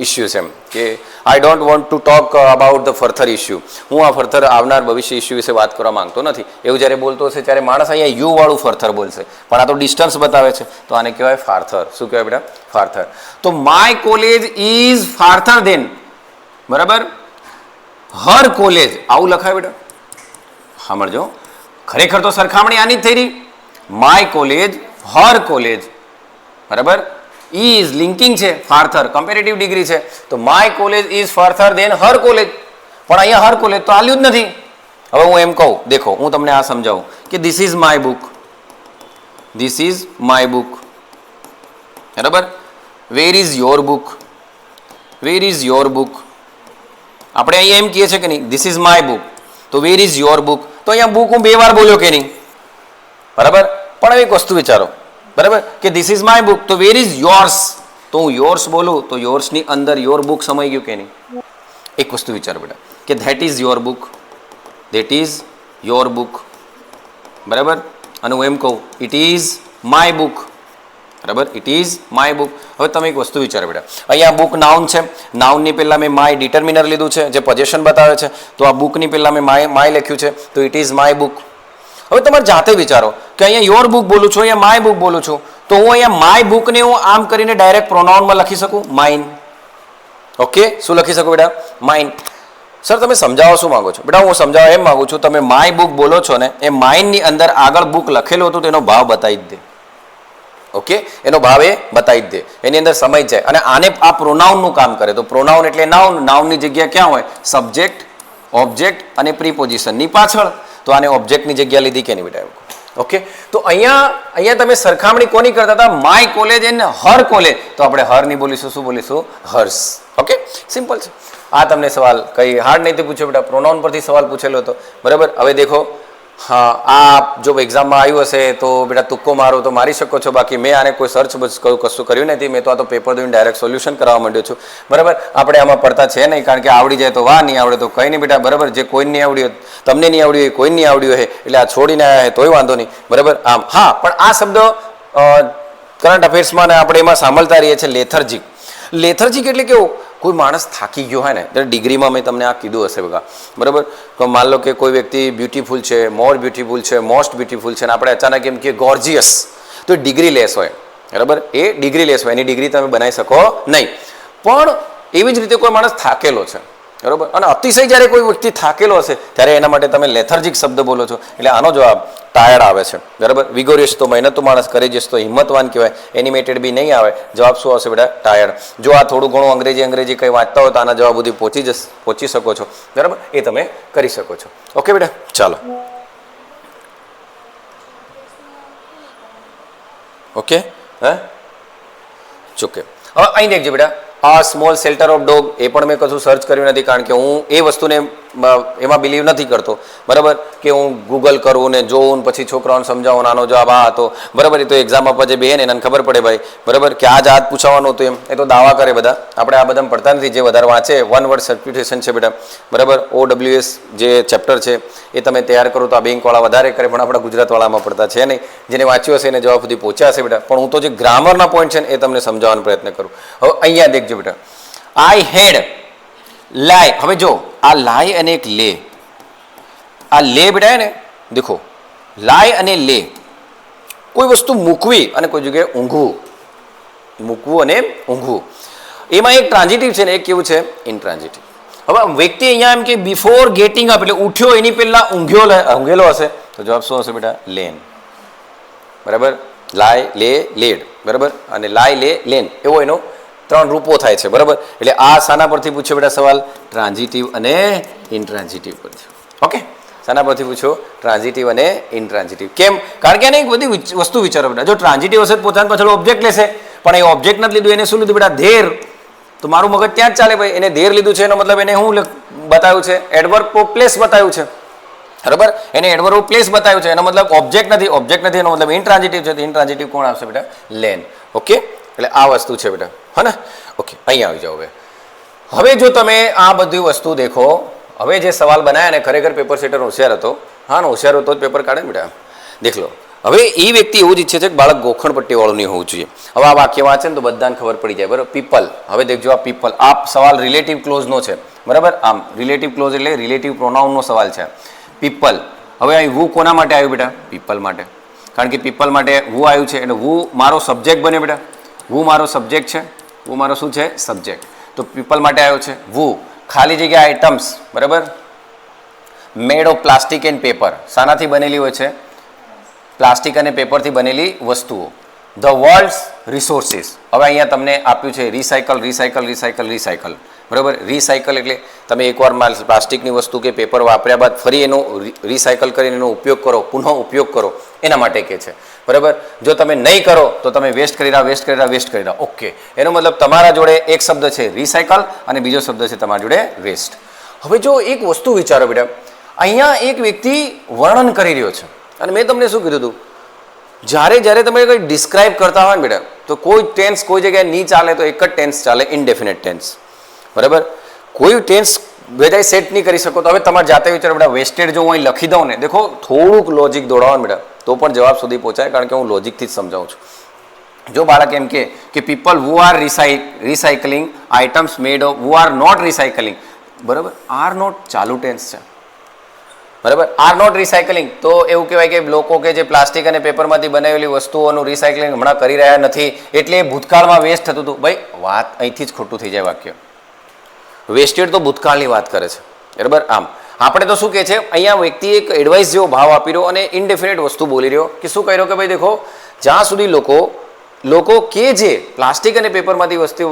Speaker 1: issues, એમ કે I don't want to talk about the further issue. હું આ ફર્થર આવનાર ભવિષ્ય ઇસ્યુ વિશે વાત કરવા માંગતો નથી. એવું જ્યારે બોલતો હશે ત્યારે માણસ અહીંયા યુ વાળું ફર્થર બોલશે, પણ આ તો ડિસ્ટન્સ બતાવે છે, તો આને કહેવાય ફાર્થર. શું કહેવાય બેટા? ફાર્થર. તો માય કોલેજ ઇઝ ફાર્થર દેન, બરાબર, હર કોલેજ આવું લખાય બેટા. સાંભળજો, ખરેખર તો સરખામણી આની જ થઈ રહી. માય કોલેજ, હર કોલેજ, બરાબર. ઇઝ લિંકિંગ છે, ફાર્થર કમ્પેરેટિવ ડિગ્રી છે, તો my college is farther than her college. પણ અહીંયા હર કોલેજ તો આલ્યું જ નથી. હવે હું એમ કહું, દેખો હું તમને આ સમજાવું કે this is my book, this is my book, બરાબર. Where is your book, where is your book. આપણે અહીંયા એમ કહીએ છીએ કે નહીં, ધીસ ઇઝ માય બુક, તો વેર ઇઝ યોર બુક. તો અહીંયા બુક હું 2 વાર બોલ્યો કે નહીં, બરાબર. પણ હવે એક વસ્તુ વિચારો, બરાબર, કે ધીસ ઇઝ માય બુક, તો વેર ઇઝ યોર્સ, તો હું યોર્સ બોલું તો યોર્સની અંદર યોર બુક સમાઈ ગયું કે નહીં? એક વસ્તુ વિચારો બેટા, કે that is your book, that is your book, બરાબર. અને હું એમ કહું ઇટ ઇઝ માય બુક, બરાબર, ઇટ ઇઝ માય બુક. હવે તમે એક વસ્તુ વિચારો બેટા, અહીંયા બુક નાઉન છે, નાઉનની પહેલાં મેં માય ડિટર્મિનર લીધું છે જે પોઝેશન બતાવે છે, તો આ બુકની પહેલાં મેં માય લખ્યું છે, તો ઇટ ઇઝ માય બુક. હવે તમારે જાતે વિચારો કે અહીંયા યોર બુક બોલું છું, અહીંયા માય બુક બોલું છું, તો હું અહીંયા માય બુકને હું આમ કરીને ડાયરેક્ટ પ્રોનાઉનમાં લખી શકું, માઇન. ઓકે, શું લખી શકું બેટા? માઇન. સર તમે સમજાવો શું માંગો છો? બેટા હું સમજાવવા એમ માંગુ છું, તમે માય બુક બોલો છો ને, એ માઇનની અંદર આગળ બુક લખેલું હતું તેનો ભાવ બતાવી જ દે. ઓકે, એનો ભાવ એ બતાવી જ દે, એની અંદર સમય જાય. અને આને આ પ્રોનાઉનનું કામ કરે. તો પ્રોનાઉન એટલે નાઉન, નાઉનની જગ્યા ક્યાં હોય? સબ્જેક્ટ, ઓબ્જેક્ટ અને પ્રીપોઝિશનની પાછળ. તો આને ઓબ્જેક્ટની જગ્યા લીધી કે નહીં બેટા? ઓકે, તો અહીંયા તમે સરખામણી કોની કરતા હતા? My college and her college. તો આપણે હર ની બોલીશું, શું બોલીશું? હર્સ. ઓકે, સિમ્પલ છે. આ તમને સવાલ કઈ હાર્ડ નહીં પૂછ્યો બેટા, પ્રોનાઉન પરથી સવાલ પૂછેલો હતો. બરાબર, હવે દેખો, હા આ જો એક્ઝામમાં આવ્યું હશે તો બેટા તુક્કો મારો તો મારી શકો છો, બાકી મેં આને કોઈ સર્ચ કશું કર્યું નથી. મેં તો આ તો પેપર દઈને ડાયરેક્ટ સોલ્યુશન કરવા માંડ્યો છું. બરાબર, આપણે આમાં પડતા છે નહીં, કારણ કે આવડી જાય તો વાહ, નહીં આવડે તો કંઈ નહીં બેટા. બરાબર, જે કોઈ નહીં આવડ્યું, તમને નહીં આવડ્યું હોય, કોઈ નહીં આવડ્યું હોય, એટલે આ છોડીને આવ્યા હોય તોય વાંધો નહીં. બરાબર, આમ હા, પણ આ શબ્દ કરંટ અફેર્સમાં આપણે એમાં સાંભળતા રહીએ છીએ, લેથર્જિક. લેથર્જિક એટલે કેવું? કોઈ માણસ થાકી ગયો હોય ને, ત્યારે ડિગ્રીમાં મેં તમને આ કીધું હશે બગા. બરાબર, તો માન લો કે કોઈ વ્યક્તિ બ્યુટીફુલ છે, મોર બ્યુટીફુલ છે, મોસ્ટ બ્યુટીફુલ છે, અને આપણે અચાનક એમ કે ગોર્જિયસ, તો એ ડિગ્રી લેસ હોય. બરાબર, એ ડિગ્રી લેસ હોય, એની ડિગ્રી તમે બનાવી શકો નહીં. પણ એવી જ રીતે કોઈ માણસ થાકેલો છે. બરાબર, અને અતિશય જ્યારે કોઈ વ્યક્તિ થાકેલો હશે ત્યારે એના માટે તમે લેથર્જિક શબ્દ બોલો છો, એટલે આનો જવાબ ટાયર્ડ આવે છે. બરાબર, વિગોરિયસ તો મહેનતુ માણસ, કરેજિયસ તો હિંમતવાન કહેવાય, એનિમેટેડ બી નહીં આવે. જવાબ શું આવશે બેટા? ટાયર્ડ. જો આ થોડું ઘણું અંગ્રેજી કંઈ વાંચતા હોય તો આના જવાબ સુધી પહોંચી શકો છો. બરાબર, એ તમે કરી શકો છો. ઓકે બેટા, ચાલો. ઓકે, હે ચૂકે. હવે અહીં દેખજો બેટા, આ સ્મોલ શેલ્ટર ઓફ ડોગ, એ પણ મેં કશું સર્ચ કર્યું નથી, કારણ કે હું એ વસ્તુને એમાં બિલીવ નથી કરતો. બરાબર, કે હું ગૂગલ કરું ને જોઉં પછી છોકરાઓને સમજાવું, આનો જવાબ આ હતો. બરાબર, એ તો એક્ઝામ આપવા જે બેન એને ખબર પડે ભાઈ. બરાબર, કે આ જ પૂછવાનું હતું એમ, એ તો દાવા કરે બધા. આપણે આ બધા પડતા નથી. જે વધારે વાંચે, વન વર્ડ સબસ્ટિટ્યુશન છે બેટા. બરાબર, OWS જે ચેપ્ટર છે એ તમે તૈયાર કરો તો આ બેંકવાળા વધારે કરે, પણ આપણા ગુજરાતવાળામાં પડતા છે નહીં. જેને વાંચ્યું હશે એને જવાબ સુધી પહોંચ્યા હશે બેટા. પણ હું તો જે ગ્રામરના પોઈન્ટ છે ને એ તમને સમજાવવાનો પ્રયત્ન કરું. હવે અહીંયા દેખજો બેટા, આઈ હેડ લાય. હવે જો આ લાય અને એક લે, આ લે બેટા ને દેખો, લાય અને લે, કોઈ વસ્તુ મૂકવી અને કોઈ જગ્યાએ ઊંઘવું. મૂકવું અને ઊંઘવું, એમાં એક ટ્રાન્ઝિટિવ છે ને એક કેવું છે? ઇનટ્રાન્ઝિટિવ. હવે વ્યક્તિ અહીંયા એમ કે બિફોર ગેટિંગ અપ, એટલે ઉઠ્યો એની પહેલા ઊંઘેલો હશે, તો જવાબ શું હશે બેટા? લેન. બરાબર, લાય લે લેડ. બરાબર, અને લાય લે લેન, એવો એનો 3 રૂપો થાય છે. બરાબર, એટલે આ શાના પરથી પૂછ્યો બેટા સવાલ? ટ્રાન્ઝિટિવ અને ઇનટ્રાન્ઝિટિવ પરથી. ઓકે, શાના પરથી પૂછ્યો? ટ્રાન્ઝિટિવ અને ઇનટ્રાન્ઝિટિવ. કેમ? કારણ કે એને એક બધી વસ્તુ વિચારો બેટા. જો ટ્રાન્ઝિટિવ હશે પોતાની પાછળ ઓબ્જેક્ટ લેશે, પણ એ ઓબ્જેક્ટ નથી લીધું, એને શું લીધું બેટા? ધેર. તો મારું મગજ ત્યાં જ ચાલે ભાઈ, એને ધેર લીધું છે, એનો મતલબ એને શું બતાવ્યું છે? એડવર્બ ઓફ પ્લેસ બતાવ્યું છે. બરાબર, એને એડવર્બ ઓફ પ્લેસ બતાવ્યું છે, એનો મતલબ ઓબ્જેક્ટ નથી, એનો મતલબ ઇનટ્રાન્ઝિટિવ છે. તો ઇનટ્રાન્ઝિટિવ કોણ આવશે બેટા? લેન. ઓકે, એટલે આ વસ્તુ છે બેટા, હા ને? ઓકે, અહીંયા આવી જાઓ. હવે જો તમે આ બધી વસ્તુ દેખો, હવે જે સવાલ બનાવ્યા ને ખરેખર પેપર સેટર હોશિયાર હતો. હા ને, હોશિયાર હતો જ પેપર કાઢે ને બેટા. દેખ લો, હવે એ વ્યક્તિ એવું જ ઈચ્છે છે કે બાળક ગોખણ પટ્ટીવાળું નહીં હોવું જોઈએ. હવે આ વાક્ય વાંચે ને તો બધાને ખબર પડી જાય. બરાબર, પીપલ. હવે દેખજો આ પીપલ, આ સવાલ રિલેટિવ ક્લોઝનો છે. બરાબર, આમ રિલેટિવ ક્લોઝ એટલે રિલેટિવ પ્રોનાઉનનો સવાલ છે. પીપલ. હવે અહીં વુ કોના માટે આવ્યું બેટા? પીપલ માટે. કારણ કે પીપલ માટે વુ આવ્યું છે, એટલે વુ મારો સબ્જેક્ટ બને બેટા. વુ મારો સબ્જેક્ટ છે. વુ મારો શું છે? સબ્જેક્ટ. તો પીપલ માટે આવ્યો છે વુ. ખાલી જગ્યા આઇટમ્સ. બરાબર, made of plastic and paper. શાનાથી બનેલી હોય છે? પ્લાસ્ટિક અને પેપરથી બનેલી વસ્તુઓ. The world's resources. હવે અહીંયા તમને આપ્યું છે રિસાયકલ. બરાબર, રિસાયકલ એટલે તમે એકવાર પ્લાસ્ટિકની વસ્તુ કે પેપર વાપર્યા બાદ ફરી એનો રિસાયકલ કરીને એનો ઉપયોગ કરો, પુનઃ ઉપયોગ કરો, એના માટે કે છે. બરાબર, જો તમે નહીં કરો તો તમે વેસ્ટ કરી રહ્યા. ઓકે, એનો મતલબ તમારા જોડે એક શબ્દ છે રિસાયકલ અને બીજો શબ્દ છે તમારા જોડે વેસ્ટ. હવે જો એક વસ્તુ વિચારો બેટા, અહીંયા એક વ્યક્તિ વર્ણન કરી રહ્યો છે, અને મેં તમને શું કીધું હતું? જ્યારે તમે કંઈ ડિસ્ક્રાઇબ કરતા હોય ને બેટા, તો કોઈ ટેન્સ કોઈ જગ્યાએ નહીં ચાલે, તો એક જ ટેન્સ ચાલે, ઇનડેફિનેટ ટેન્સ. બરાબર, કોઈ ટેન્સ બધા સેટ નહીં કરી શકો. તો હવે તમારે જાતે વિચારો બેટા, વેસ્ટેડ જો હું અહીં લખી દઉં ને, દેખો થોડુંક લોજિક દોડાવો ને બેટા, તો પણ જવાબ સુધી પહોંચાય, કારણ કે હું લોજિકથી જ સમજાવું છું. જો બાળક એમ કે people who are recycling items made of, who are not recycling. બરાબર, આર નોટ ચાલુ ટેન્સ છે. બરાબર, આર નોટ રિસાયકલિંગ, તો એવું કહેવાય કે લોકો કે જે પ્લાસ્ટિક અને પેપરમાંથી બનાવેલી વસ્તુઓનું રિસાયકલિંગ હમણાં કરી રહ્યા નથી, એટલે ભૂતકાળમાં વેસ્ટ થતું હતું. ભાઈ વાત અહીંથી જ ખોટું થઈ જાય વાક્ય. વેસ્ટેડ તો ભૂતકાળની વાત કરે છે. બરાબર. આમ આપણે તો શું કહે છે, અહીંયા વ્યક્તિ એક એડવાઇસ જેવો ભાવ આપી રહ્યો અને ઇનડેફિનેટ વસ્તુ બોલી રહ્યો કે શું કહી રહ્યો કે ભાઈ દેખો, જ્યાં સુધી લોકો કે જે પ્લાસ્ટિક અને પેપરમાંથી વસ્તુ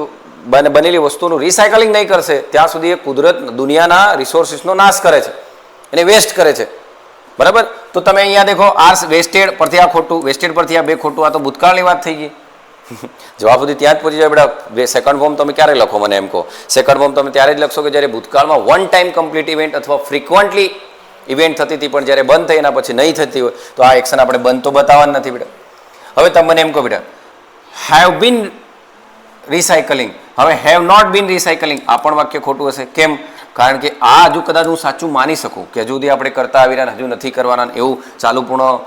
Speaker 1: બનેલી વસ્તુનું રિસાયકલિંગ નહીં કરશે ત્યાં સુધી એ કુદરત દુનિયાના રિસોર્સિસનો નાશ કરે છે, એને વેસ્ટ કરે છે. બરાબર. તો તમે અહીંયા દેખો, આ વેસ્ટેડ પરથી આ ખોટું, વેસ્ટેડ પરથી આ બે ખોટું, આ તો ભૂતકાળની વાત થઈ ગઈ. જવાબ સુધી ત્યાં જ પહોંચી જાય બેટા. સેકન્ડ ફોર્મ તમે ક્યારે લખો મને એમ કહો? સેકન્ડ ફોર્મ તમે ત્યારે જ લખશો કે જ્યારે ભૂતકાળમાં વન ટાઈમ કમ્પ્લીટ ઇવેન્ટ અથવા ફ્રિકવન્ટલી ઇવેન્ટ થતી હતી પણ જ્યારે બંધ થઈ એના પછી નહીં થતી હોય તો આ એક્શન આપણે બંધ તો બતાવવાનું નથી બેટા. હવે તમે મને એમ કહો બેટા, હેવ બીન રિસાયકલિંગ. હવે હેવ નોટ બીન રિસાયકલિંગ આ પણ વાક્ય ખોટું હશે. કેમ? કારણ કે આ હજુ કદાચ હું સાચું માની શકું કે હજુ સુધી આપણે કરતા આવી રહ્યા હજુ નથી કરવાના એવું ચાલુ પૂર્ણ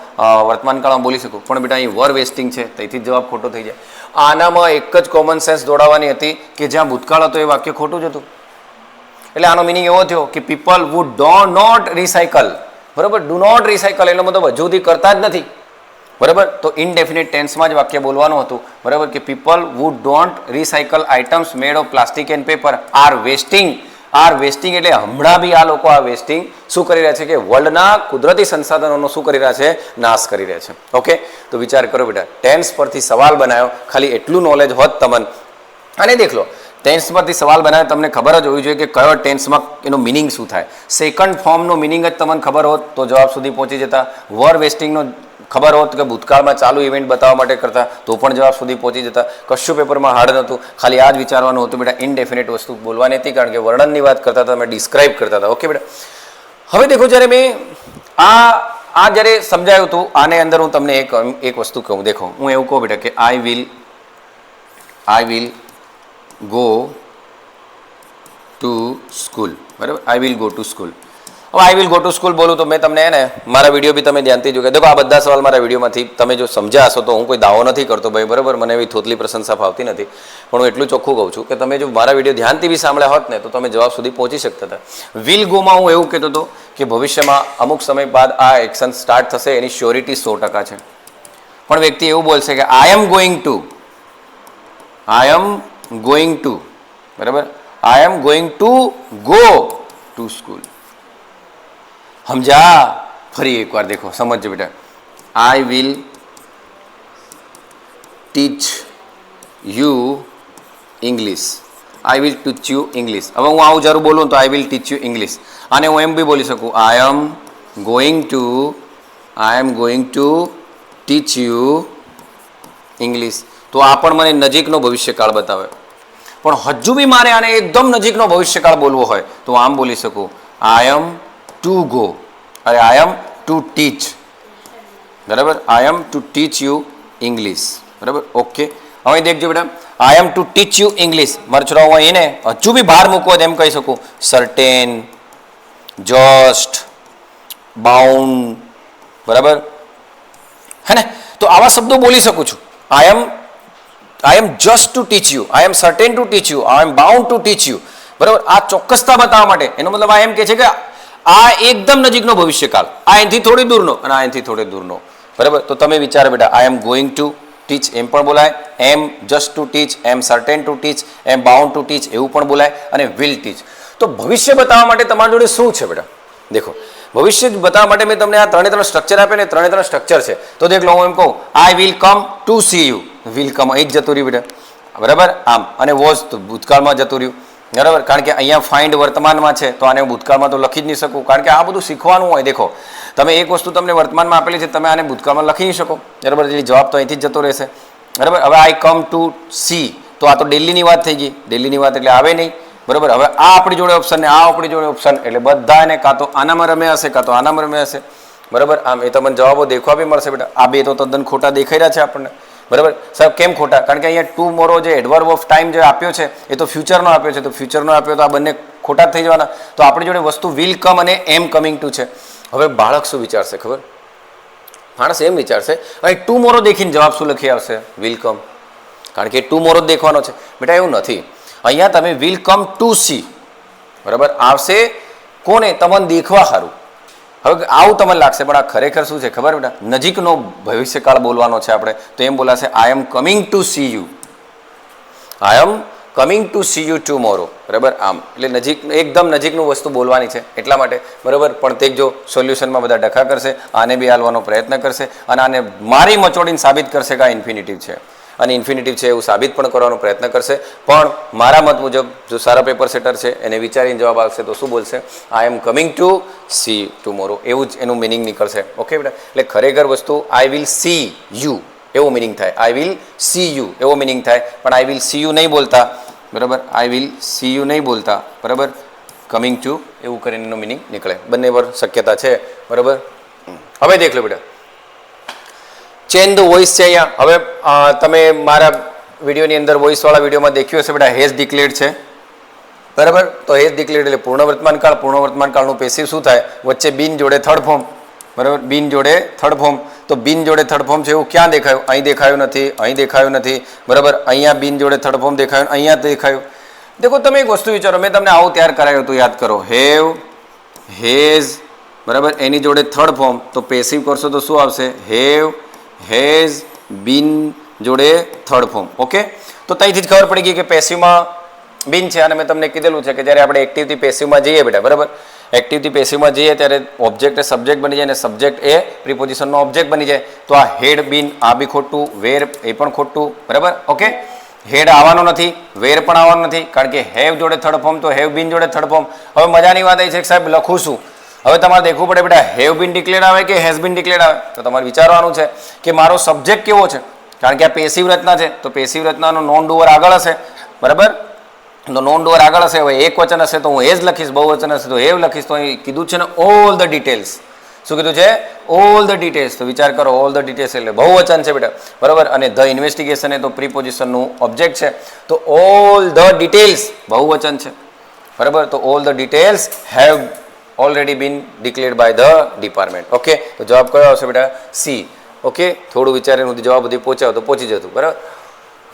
Speaker 1: વર્તમાન કાળમાં બોલી શકું, પણ બેટા અહીં વર વેસ્ટિંગ છે તેથી જ જવાબ ખોટો થઈ જાય. આનામાં એક જ કોમન સેન્સ દોડાવવાની હતી કે જ્યાં ભૂતકાળ હતો એ વાક્ય ખોટું જ હતું. એટલે આનો મિનિંગ એવો થયો કે પીપલ વુડ નોટ રિસાયકલ. બરાબર. ડુ નોટ રિસાયકલ એનો મતલબ હજુ સુધી કરતા જ નથી. બરાબર. તો ઇનડેફિનેટ ટેન્સમાં જ વાક્ય બોલવાનું હતું. બરાબર. કે people would don't recycle items made of plastic and paper R wasting. એટલે હમણાં બી આ લોકો આ વેસ્ટિંગ શું કરી રહ્યા છે કે વર્લ્ડના કુદરતી સંસાધનોનો શું કરી રહ્યા છે? નાશ કરી રહ્યા છે. ઓકે. તો વિચાર કરો બેટા, ટેન્સ પરથી સવાલ બનાવ્યો, ખાલી એટલું નોલેજ હોત તમને. અને દેખ લો, ટેન્સ પરથી સવાલ બનાવ્યો તમને ખબર જ હોવી જોઈએ કે કયો ટેન્સમાં એનો મિનિંગ શું થાય. સેકન્ડ ફોર્મનો મિનિંગ જ તમને ખબર હોત તો જવાબ સુધી પહોંચી જતા. વર વેસ્ટિંગનો ખબર હોત કે ભૂતકાળમાં ચાલુ ઇવેન્ટ બતાવવા માટે કરતા તો પણ જવાબ સુધી પહોંચી જતા. કશું પેપરમાં હાર્ડ નહોતું, ખાલી આ જ વિચારવાનું હતું બેટા, ઇનડેફિનેટ વસ્તુ બોલવાની હતી કારણ કે વર્ણનની વાત કરતા હતા, તમે ડિસ્ક્રાઇબ કરતા હતા. ઓકે બેટા. હવે દેખો, જ્યારે મેં આ જ્યારે સમજાયું હતું આને અંદર હું તમને એક વસ્તુ કહું. દેખો, હું એવું કહું બેટા કે I will go to school. બરાબર. I will go to school. હવે I will go to school બોલું તો મેં તમને મારા વિડીયો બી તમે ધ્યાનથી જોયા. દેખો, આ બધા સવાલ મારા વિડીયોમાંથી તમે જો સમજ્યા હશો તો હું કોઈ દાવો નથી કરતો ભાઈ. બરાબર. મને એવી થોતલી પ્રશંસા ફાવતી નથી, પણ હું એટલું ચોખ્ખું કહું છું કે તમે જો મારા વિડીયો ધ્યાનથી બી સાંભળ્યા હોત ને તો તમે જવાબ સુધી પહોંચી શકતા હતા. વિલ ગોમાં હું એવું કહેતો હતો કે ભવિષ્યમાં અમુક સમય બાદ આ એક્શન સ્ટાર્ટ થશે, એની શ્યોરિટી 100% છે. પણ વ્યક્તિ એવું બોલશે કે આઈ એમ ગોઈંગ ટુ. બરાબર. I am going to go to school. સમજા? ફરી એકવાર દેખો, સમજજો બેટા. I will teach you English. I will teach you English. હવે હું આવું જરૂર બોલું તો I will teach you English. અને હું એમ બી બોલી શકું I am going to teach you English. તો આ પણ મને નજીકનો ભવિષ્યકાળ બતાવે. પણ હજુ બી મારે આને એકદમ નજીકનો ભવિષ્યકાળ બોલવો હોય તો આમ બોલી શકું I am to go. I am to teach. બરાબર. I am to teach you English. બરાબર. ઓકે. હવે દેખજો બેટા, I am to teach you English. મારે છોકરાઓ હું એને હજુ બી બહાર મૂકવો એમ કહી શકું સર્ટેન, જસ્ટ, બાઉન્ડ. બરાબર હે ને? તો આવા શબ્દો બોલી શકું છું. I am just to teach you, I am certain to teach you, I am bound to teach you. બરાબર. આ ચોક્કસતા બતાવવા માટે એનો મતલબ આ એમ કે છે કે આ એકદમ નજીકનો ભવિષ્યકાળ, આ એનાથી થોડી દૂરનો અને આ એનાથી થોડી દૂરનો. બરાબર. તો તમે વિચારો બેટા, I am going to teach એમ પણ બોલાય, am just to teach, am certain to teach, am bound to teach એવું પણ બોલાય, અને વિલ ટીચ. તો ભવિષ્ય બતાવવા માટે તમારી જોડે શું છે બેટા? દેખો, ભવિષ્ય બતાવવા માટે મેં તમને આ ત્રણે સ્ટ્રક્ચર આપે ને, ત્રણે સ્ટ્રક્ચર છે. તો દેખ લો, હું એમ કહું I will come to see you. Will come અહીં જ જતું રહ્યું બેટા. બરાબર. આમ અને વોઝ તો ભૂતકાળમાં જતું રહ્યું. બરાબર. કારણ કે અહીંયા ફાઇન્ડ વર્તમાનમાં છે તો આને ભૂતકાળમાં તો લખી જ નહીં શકું, કારણ કે આ બધું શીખવાનું હોય. દેખો, તમે એક વસ્તુ તમને વર્તમાનમાં આપેલી છે, તમે આને ભૂતકાળમાં લખી નહીં શકો. બરાબર. એટલે જવાબ તો અહીંથી જ જતો રહેશે. બરાબર. હવે આઈ કમ ટુ સી, તો આ તો દિલ્હીની વાત થઈ ગઈ. દિલ્હીની વાત એટલે આવે નહીં. બરાબર. હવે આ આપણી જોડે ઓપ્શન ને આ આપણી જોડે ઓપ્શન, એટલે બધાને કાં તો આનામાં રમ્યા હશે કાં તો આનામાં રમ્યા હશે. બરાબર. આમ એ તમને જવાબો દેખવા બી મળશે બેટા. આ બે તો તદ્દન ખોટા દેખાઈ રહ્યા છે આપણને. બરાબર. સાહેબ કેમ ખોટા? કારણ કે અહીંયા ટુમોરો જે એડવર્બ ઓફ ટાઈમ જે આપ્યો છે એ તો ફ્યુચરનો આપ્યો છે. તો ફ્યુચરનો આપ્યો તો આ બંને ખોટા થઈ જવાના. તો આપણી જોડે વસ્તુ વિલ કમ અને એમ કમિંગ ટુ છે. હવે બાળક શું વિચારશે ખબર? માણસ એમ વિચારશે અહીં ટુમોરો દેખીને જવાબ શું લખી આવશે? Will come. કારણ કે ટુમોરો જ દેખવાનો છે બેટા. એવું નથી. અહીંયા તમે વિલ કમ ટુ સી. બરાબર. આવશે કોને? તમને દેખવા સારું. હવે આવું તમને લાગશે, પણ આ ખરેખર શું છે ખબર બેટા? નજીકનો ભવિષ્યકાળ બોલવાનો છે આપણે. તો એમ બોલાશે I am coming to see you. I am coming to see you tomorrow, બરાબર. આમ એટલે નજીક, એકદમ નજીકનું વસ્તુ બોલવાની છે એટલા માટે, બરાબર. પણ તે જો સોલ્યુશનમાં બધા ડખા કરશે, આને બી હાલવાનો પ્રયત્ન કરશે અને આને મારી મચોડીને સાબિત કરશે કે આ ઇન્ફિનિટિવ છે અને ઇન્ફિનિટિવ છે એવું સાબિત પણ કરવાનો પ્રયત્ન કરશે. પણ મારા મત મુજબ જો સારા પેપર સેટર છે એને વિચારીને જવાબ આવશે તો શું બોલશે? I am coming to see tomorrow, એવું જ એનું મિનિંગ નીકળશે. ઓકે બેટા, એટલે ખરેખર વસ્તુ આઈ વિલ સી યુ એવો મિનિંગ થાય, આઈ વિલ સી યુ એવો મિનિંગ થાય, પણ આઈ વિલ સી યુ નહીં બોલતા, બરાબર. આઈ વિલ સી યુ નહીં બોલતા, બરાબર. કમિંગ ટુ એવું કરીને એનો મિનિંગ નીકળે. બંને પર શક્યતા છે, બરાબર. હવે દેખ લો બેટા, ચેન્જ ધ વોઇસ છે અહીંયા. હવે તમે મારા વિડીયોની અંદર વોઇસવાળા વિડીયોમાં દેખ્યું હશે બેટા, હેઝ ડિક્લેર્ડ છે, બરાબર. તો હેઝ ડિક્લેર્ડ એટલે પૂર્ણ વર્તમાન કાળ. પૂર્ણ વર્તમાન કાળનું પેસિવ શું થાય? વચ્ચે બિન જોડે થર્ડ ફોર્મ, બરાબર. બિન જોડે થર્ડ ફોર્મ. તો બિન જોડે થર્ડ ફોર્મ છે એવું ક્યાં દેખાયું? અહીં દેખાયું નથી, અહીં દેખાયું નથી, બરાબર. અહીંયા બિન જોડે થર્ડ ફોર્મ દેખાયું, અહીંયા દેખાયું. દેખો તમે એક વસ્તુ વિચારો, મેં તમને આવું તૈયાર કરાયું હતું, યાદ કરો. હેવ, હેઝ, બરાબર. એની જોડે થર્ડ ફોર્મ, તો પેસિવ કરશો તો શું આવશે? હેવ, હેઝ, બિન જોડે થર્ડ ફોર્મ. ઓકે, તો ત્યાંથી જ ખબર પડી ગઈ કે પેસિવમાં બિન છે. અને મેં તમને કીધેલું છે કે જ્યારે આપણે એક્ટિવથી પેસિવમાં જઈએ બેટા, બરાબર. એક્ટિવથી પેસિવમાં જઈએ ત્યારે ઓબ્જેક્ટ એ સબ્જેક્ટ બની જાય અને સબ્જેક્ટ એ પ્રિપોઝિશનનો ઓબ્જેક્ટ બની જાય. તો આ હેડ, બિન આ બી ખોટું, વેર એ પણ ખોટું, બરાબર. ઓકે, હેડ આવવાનો નથી, વેર પણ આવવાનો નથી, કારણ કે હેવ જોડે થર્ડ ફોર્મ, તો હેવ બિન જોડે થર્ડ ફોર્મ. હવે મજાની વાત એ છે કે સાહેબ લખું છું, હવે તમારે દેખવું પડે બેટા, હેવ બીન ડિક્લેર આવે કે હેઝ બીન ડિક્લેર આવે. તો તમારે વિચારવાનું છે કે મારો સબ્જેક્ટ કેવો છે, કારણ કે આ પેસિવ રચના છે. તો પેસિવ રચનાનો નોન ડુઅર આગળ હશે, બરાબર. તો નોન ડુઅર આગળ હશે. હવે એક વચન હશે તો હું હેઝ લખીશ, બહુવચન હશે તો હેવ લખીશ. તો અહીં કીધું છે ને ઓલ ધ ડિટેલ્સ. શું કીધું છે? All the details. તો વિચાર કરો, ઓલ ધ ડિટેલ્સ એટલે બહુવચન છે બેટા, બરાબર. અને ધ ઇન્વેસ્ટિગેશન એ તો પ્રિપોઝિશનનું ઓબ્જેક્ટ છે. તો ઓલ ધ ડિટેલ્સ બહુવચન છે, બરાબર. તો all the details have already been declared by the department. Okay, તો જવાબ કયો આવશે બેટા? સી. ઓકે, થોડું વિચારીને હું જવાબ સુધી પહોંચાવ તો પહોંચી જતું, બરાબર.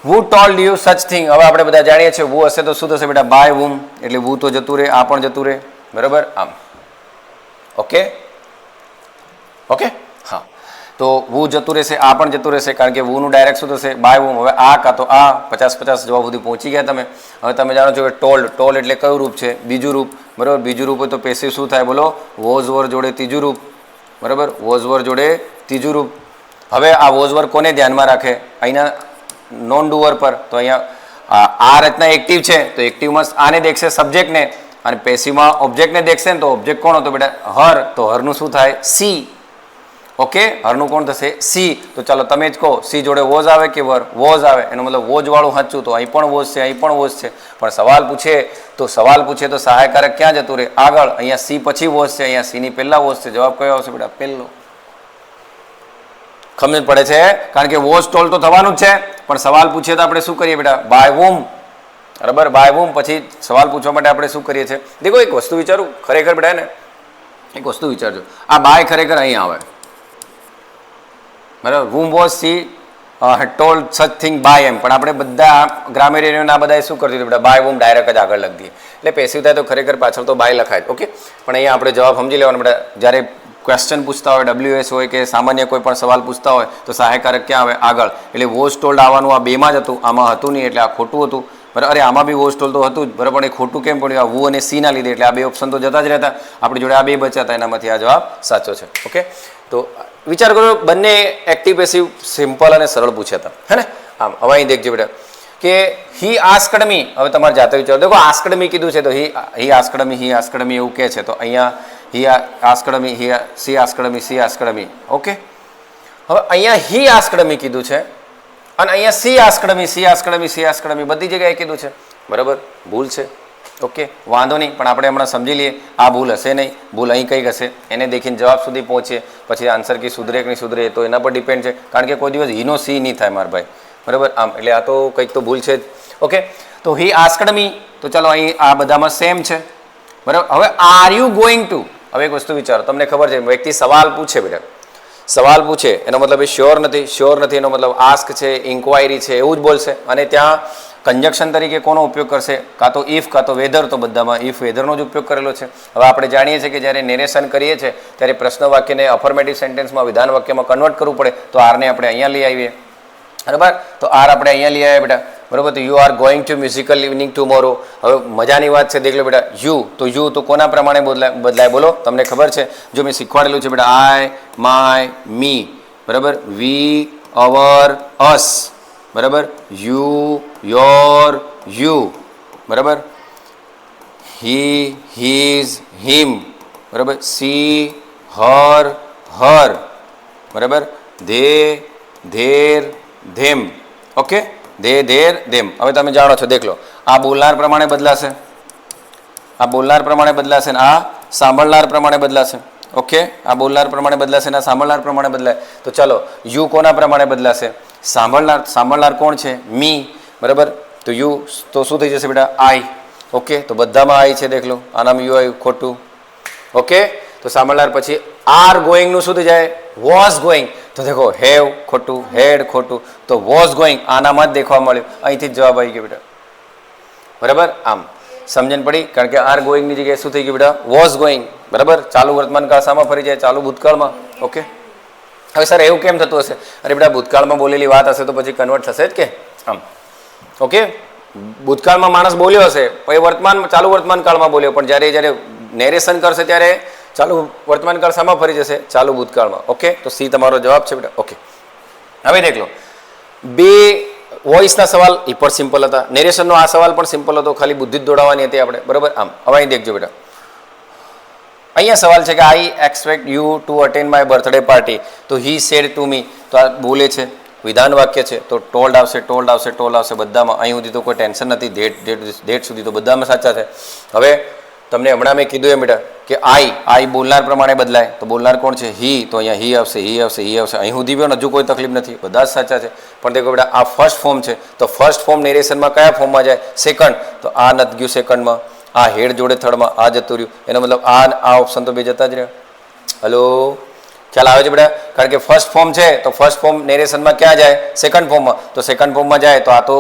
Speaker 1: વુ ટોલ્ડ યુ સચ થિંગ. હવે આપણે બધા જાણીએ છીએ વુ હશે તો શું થશે બેટા? By whom. એટલે વુ તો જતું રહે, આ પણ જતું રહે, બરાબર. આમ ઓકે, ઓકે, હા. તો વુ જતું રહેશે, આ પણ જતું રહેશે, કારણ કે વુનું ડાયરેક્ટ શું થશે? By whom. હવે આ કાં તો આ 50-50 જવાબ સુધી પહોંચી ગયા તમે. હવે તમે જાણો છો કે ટોલ્ડ, ટોલ્ડ એટલે કયું રૂપ છે? બીજું રૂપ, બરાબર. બીજું રૂપ હોય તો પેસિવ શું થાય બોલો? વોઝ વર જોડે ત્રીજું રૂપ, બરાબર. વોઝ વર જોડે ત્રીજું રૂપ. હવે આ વોઝ વર કોને ધ્યાનમાં રાખે? અહીંના નોન ડુઅર પર. તો અહીંયા આ રચના એક્ટિવ છે તો એક્ટિવમાં આને દેખશે, સબ્જેક્ટને, અને પેસિવમાં ઓબ્જેક્ટને દેખશે ને તો ઓબ્જેક્ટ કોણ હતો બેટા? હર. તો હરનું શું થાય? સી. ઓકે, હરનું કોણ થશે? સી. તો ચાલો તમે જ કહો, સી જોડે વોઝ આવે કે વર? વોઝ આવે. એનો મતલબ વોઝ વાળું સાચું. તો અહીં પણ વોઝ છે, અહીં પણ વોઝ છે. પણ સવાલ પૂછે તો સહાયકારક ક્યાં જતું રહે? આગળ. અહીંયા સી પછી વોઝ છે, અહીંયા સી ની પહેલા વોઝ છે. જવાબ કયો આવશે બેટા? પહેલો. સમજ પડે છે? કારણ કે વોઝ ટોલ તો થવાનું જ છે, પણ સવાલ પૂછીએ તો આપણે શું કરીએ બેટા? બાય વુમ, બરાબર. By whom. પછી સવાલ પૂછવા માટે આપણે શું કરીએ છીએ? દેખો એક વસ્તુ વિચારું, ખરેખર બેટા ને એક વસ્તુ વિચારજો, આ બાય ખરેખર અહીં આવે, બરાબર. Whom was she told such thing by them. પણ આપણે બધા ગ્રામર એરિયાના બધાએ શું કરી દીધું બેટા? બાય વુમ ડાયરેક્ટ જ આગળ લખી દઈએ. એટલે પેસિવ થાય તો ખરેખર પાછળ તો બાય લખાય. ઓકે, પણ અહીંયા આપણે જવાબ સમજી લેવાનો બેટા. જ્યારે ક્વેશ્ચન પૂછતા હોય, WS હોય કે સામાન્ય કોઈ પણ સવાલ પૂછતા હોય તો સહાયકારક ક્યાં આવે? આગળ. એટલે વોઝ ટોલ્ડ આવવાનું આ બેમાં જ હતું, આમાં હતું નહીં, એટલે આ ખોટું હતું, બરાબર. અરે આમાં બી વોઝ ટોલ્ડ તો હતું જ, બરાબર. પણ એ ખોટું કેમ પડ્યું? આ વુ અને સી ના લીધે. એટલે આ બે ઓપ્શન તો જતા જ રહેતા, આપણી જોડે આ બે બચ્યા હતા, એનામાંથી આ જવાબ સાચો છે. ઓકે, તો વિચાર કરો, બંને એક્ટિવ પેસિવ સિમ્પલ અને સરળ પૂછ્યા હતા, હે ને? આમ હવે અહીં દેખજો બેટા કે હી આસ્ક્ડ મી. હવે તમારે જાતે વિચારો. દેખો આસ્ક્ડ મી કીધું છે તો હી આસ્ક્ડ મી એવું કહે છે. તો અહીંયા હી આસ્ક્ડ મી, સી આસ્ક્ડ મી, સી આસ્ક્ડ મી. ઓકે, હવે અહીંયા હી આસ્ક્ડ મી કીધું છે અને અહીંયા સી આસ્ક્ડ મી, સી આસ્ક્ડ મી, સી આસ્ક્ડ મી બધી જગ્યાએ કીધું છે, બરાબર. ભૂલ છે. ઓકે, વાંધો નહીં, પણ આપણે હમણાં સમજી લઈએ આ ભૂલ હશે નહીં, ભૂલ અહીં કંઈક હશે. એને દેખીને જવાબ સુધી પહોંચીએ, પછી આન્સર કી સુધરે કે નહીં સુધરે તો એના પર ડિપેન્ડ છે, કારણ કે કોઈ દિવસ હીનો સી નહીં થાય મારા ભાઈ, બરાબર. આમ એટલે આ તો કંઈક તો ભૂલ છે જ. ઓકે, તો હી આસ્ક્ડ મી, તો ચાલો અહીં આ બધામાં સેમ છે, બરાબર. હવે આર યુ ગોઈંગ ટુ. હવે એક વસ્તુ વિચારો, તમને ખબર છે વ્યક્તિ સવાલ પૂછે બેટા, સવાલ પૂછે એનો મતલબ એ શ્યોર નથી, શ્યોર નથી એનો મતલબ આસ્ક છે, ઇન્ક્વાયરી છે એવું જ બોલશે. અને ત્યાં કંજક્શન તરીકે કોનો ઉપયોગ કરશે? કાં તો ઇફ કાં તો વેધર. તો બધામાં ઇફ વેધરનો જ ઉપયોગ કરેલો છે. હવે આપણે જાણીએ છીએ કે જ્યારે નેરેશન કરીએ છીએ ત્યારે પ્રશ્ન વાક્યને અફર્મેટિવ સેન્ટેન્સમાં વિધાન વાક્યમાં કન્વર્ટ કરવું પડે. તો આરને આપણે અહીંયા લઈ આવીએ, બરાબર. તો આર આપણે અહીંયા લઈ આવ્યા બેટા. બરાબર. તો you are going to musical evening tomorrow. હવે મજાની વાત છે, દેખ લો બેટા, યુ તો કોના પ્રમાણે બદલાય બોલો, તમને ખબર છે? જો મેં શીખવાડેલું છે બેટા, આઈ, માય, મી, બરાબર, વી, અવર, અસ, બરાબર, યુ, યોર, યુ, બરાબર, હી, હીઝ, હિમ, બરાબર, સી, હર, હર, બરાબર, they, their, them. Okay, they, their, them. હવે તમે જાણો છો, દેખ લો, આ બોલનાર પ્રમાણે બદલાશે, આ બોલનાર પ્રમાણે બદલાશે, આ સાંભળનાર પ્રમાણે બદલાશે. ઓકે, આ બોલનાર પ્રમાણે બદલાશે ને આ સાંભળનાર પ્રમાણે બદલાય. તો ચાલો, યુ કોના પ્રમાણે બદલાશે? સાંભળનાર કોણ છે? મી, બરાબર. તો યુ તો શું થઈ જશે બેટા? આઈ. ઓકે, તો બધામાં આઈ છે, દેખ લો, આનામાં યુ આવ્યું, ખોટું. ઓકે, તો સાંભળનાર પછી આર ગોઈંગનું શું થઈ જાય? Was going. તો દેખો, હેવ ખોટું, હેડ ખોટું, તો વોઝ ગોઈંગ આનામાં જ દેખવા મળ્યું, અહીંથી જ જવાબ આવી ગયો બેટા, બરાબર. આમ સમજણ પડી? કારણ કે આર ગોઈંગની જગ્યાએ શું થઈ ગયું બેટા? વોઝ ગોઈંગ, બરાબર. ચાલુ વર્તમાન કાળ શામાં ફરી જાય? ચાલુ ભૂતકાળમાં. ઓકે, હવે સર એવું કેમ થતું હશે? અરે બેટા, ભૂતકાળમાં બોલેલી વાત હશે તો પછી કન્વર્ટ થશે જ કે આમ. ઓકે, ભૂતકાળમાં માણસ બોલ્યો હશે, પછી ચાલુ વર્તમાન કાળમાં બોલ્યો, પણ જ્યારે નેરેશન કરશે ત્યારે ચાલુ વર્તમાન કાળ શામાં ફરી જશે? ચાલુ ભૂતકાળમાં. ઓકે, તો સી તમારો જવાબ છે બેટા. ઓકે, હવે દેખ લો, બે વોઇસના સવાલ એ પણ સિમ્પલ હતા, નેરેશનનો આ સવાલ પણ સિમ્પલ હતો, ખાલી બુદ્ધિ જ દોડાવવાની હતી આપણે, બરાબર. આમ હવે અહીં દેખજો બેટા, અહીંયા સવાલ છે કે I expect you to attend my birthday party. તો હી સેડ ટુ મી, તો આ બોલે છે, વિધાન વાક્ય છે, તો ટોલ્ડ આવશે, ટોલ્ડ આવશે, ટોલ્ડ આવશે બધામાં. અહીં સુધી તો કોઈ ટેન્શન નથી, ડેટ સુધી તો બધામાં સાચા છે. હવે તમને હમણાં મેં કીધું એમ બેટા કે આઈ બોલનાર પ્રમાણે બદલાય, તો બોલનાર કોણ છે? હી. તો અહીંયા હી આવશે, હી આવશે, હી આવશે. અહીં સુધી પણ હજુ કોઈ તકલીફ નથી, બધા જ સાચા છે. પણ દેખો બેટા, આ ફર્સ્ટ ફોર્મ છે, તો ફર્સ્ટ ફોર્મ નેરેશનમાં કયા ફોર્મમાં જાય? સેકન્ડ. તો આ નથી ગયું સેકન્ડમાં, આ હેડ જોડે થર્ડમાં, આ જતું રહ્યું, એનો મતલબ આ ઓપ્શન તો બે જતા જ રહ્યા. હલો, ખ્યાલ આવે છે બેટા? કારણ કે ફર્સ્ટ ફોર્મ છે, તો ફર્સ્ટ ફોર્મ નેરેશનમાં ક્યાં જાય? સેકન્ડ ફોર્મમાં. તો સેકન્ડ ફોર્મમાં જાય તો આ તો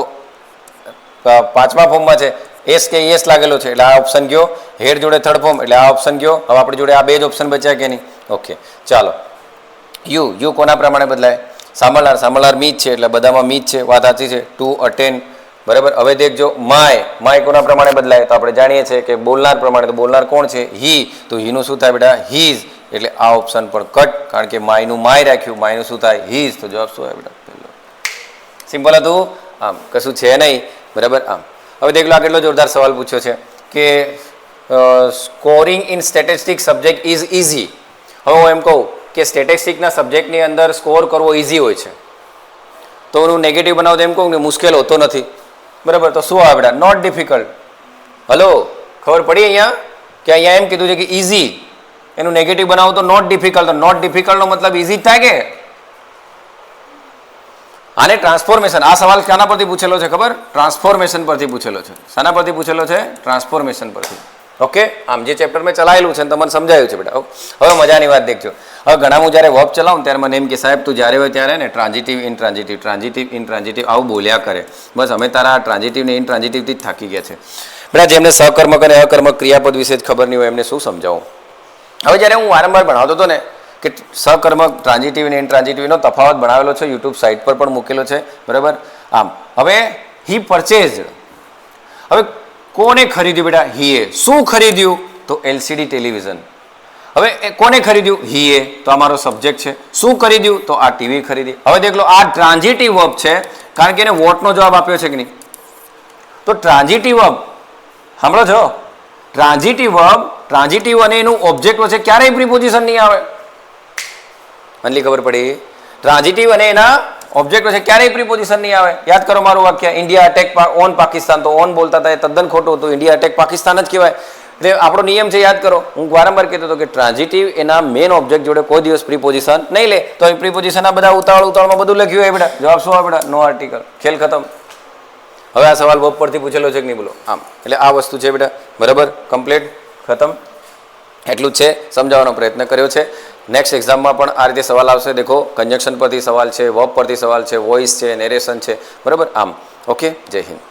Speaker 1: પાંચમા ફોર્મમાં છે, એસ કે એસ લાગેલો છે, એટલે આ ઓપ્શન ગયો. હેડ જોડે થર્ડ ફોર્મ, એટલે આ ઓપ્શન ગયો. હવે આપણી જોડે આ બે જ ઓપ્શન બચ્યા કે નહીં? ઓકે, ચાલો. યુ કોના પ્રમાણે બદલાય? સાંભળનાર મી જ છે, એટલે બધામાં મી જ છે, વાત સાચી છે. ટુ અટેન્ડ, બરાબર. હવે દેખજો, માય કોના પ્રમાણે બદલાય? તો આપણે જાણીએ છીએ કે બોલનાર પ્રમાણે. તો બોલનાર કોણ છે? હી. તો હીનું શું થાય બેટા? હીઝ. એટલે આ ઓપ્શન પણ કટ, કારણ કે માયનું માય રાખ્યું, માયનું શું થાય? હીઝ. તો જવાબ શું આવે બેટા? પહેલો. સિમ્પલ હતું, આમ કશું છે નહીં, બરાબર. આમ હવે દેખ લો, આ કેટલો જોરદાર સવાલ પૂછ્યો છે કે scoring in statistic subject is easy. હવે હું એમ કહું કે સ્ટેટિસ્ટિકના સબ્જેક્ટની અંદર સ્કોર કરવો ઇઝી હોય છે, તો હું નેગેટિવ બનાવું તો એમ કહું કે મુશ્કેલ હોતો નથી, બરાબર. તો શું આવે બેટા? Not difficult. હલો, ખબર પડી અહીંયા કે અહીંયા એમ કીધું છે કે ઇઝી, એનું નેગેટિવ બનાવું તો નોટ ડિફિકલ્ટ. તો નોટ ડિફિકલ્ટનો મતલબ ઇઝી જ થાય કે? આને ટ્રાન્સફોર્મેશન, આ સવાલ શાના પરથી પૂછેલો છે ખબર? ટ્રાન્સફોર્મેશન પરથી પૂછેલો છે. શાના પરથી પૂછેલો છે? ટ્રાન્સફોર્મેશન પરથી. ઓકે, આમ જે ચેપ્ટર મેં ચલાવેલું છે તમને સમજાયું છે બેટા. હવે મજાની વાત દેખજો. હવે ઘણા હું જ્યારે વર્બ ચલાવું ત્યારે મને એમ કે સાહેબ તું જ્યારે હોય ત્યારે ને ટ્રાન્ઝિટિવ ઇન ટ્રાન્ઝિટિવ આવું બોલ્યા કરે. બસ અમે તારા ટ્રાન્ઝિટિવ ને ઇન ટ્રાન્ઝિટિવથી જ થાકી ગયા છે બેટા. જેમને સહકર્મક અને અકર્મક ક્રિયાપદ વિશે જ ખબર નહીં હોય એમને શું સમજાવું? હવે જ્યારે હું વારંવાર ભણાવતો હતો ને કે સહકર્મક ટ્રાન્ઝિટિવ અને ઇનટ્રાન્ઝિટિવનો તફાવત ભણાવેલો છે, યુટ્યુબ સાઇટ પર પણ મૂકેલો છે, બરાબર. આમ હવે હી પરચેઝડ, હવે કોને ખરીદ્યું બેટા? હીએ. શું ખરીદ્યું? તો એલસીડી ટેલિવિઝન. હવે કોને ખરીદ્યું? હીએ. તો આ મારો સબ્જેક્ટ છે. શું ખરીદ્યું? તો આ ટીવી ખરીદી. હવે દેખ લો, આ ટ્રાન્ઝિટિવ વર્બ છે, કારણ કે એને વોટનો જવાબ આપ્યો છે કે નહીં? તો ટ્રાન્ઝિટિવ વર્બ સાંભળો છો, ટ્રાન્ઝિટિવ અને એનું ઓબ્જેક્ટ વચ્ચે ક્યારેય પ્રિપોઝિશન નહીં આવે. મને ખબર પડી? ટ્રાન્ઝિટિવ અને એના ઓબ્જેક્ટ વચ્ચે ક્યારેય પ્રિપોઝિશન નહીં આવે. યાદ કરો મારું વાક્ય, ઇન્ડિયા અટેક ઓન પાકિસ્તાન. તો ઓન બોલતા હતા, એ તદ્દન ખોટું હતું, ઇન્ડિયા અટેક પાકિસ્તાન જ કહેવાય. એટલે આપણો નિયમ છે, યાદ કરો. હું વારંવાર કહેતો હતો કે ટ્રાન્ઝિટિવ એના મેઇન ઓબ્જેક્ટ જોડે કોઈ દિવસ પ્રિપોઝિશન નહીં લે. તો એ પ્રિપોઝિશન આ બધા ઉતાવળમાં બધું લખ્યું હોય બેટા. જવાબ શું આવે બેટા? નો આર્ટિકલ. ખેલ ખતમ. હવે આ સવાલ વર્બ પરથી પૂછેલો છે કે નહીં બોલો? આમ એટલે આ વસ્તુ છે બેટા, બરાબર. કમ્પ્લીટ, ખતમ. એટલું જ છે, સમજાવવાનો પ્રયત્ન કર્યો છે. નેક્સ્ટ એક્ઝામમાં પણ આ રીતે સવાલ આવશે. દેખો, કન્જક્શન પરથી સવાલ છે, વર્બ પરથી સવાલ છે, વોઇસ છે, નેરેશન છે, બરાબર. આમ ઓકે. જય હિન્દ.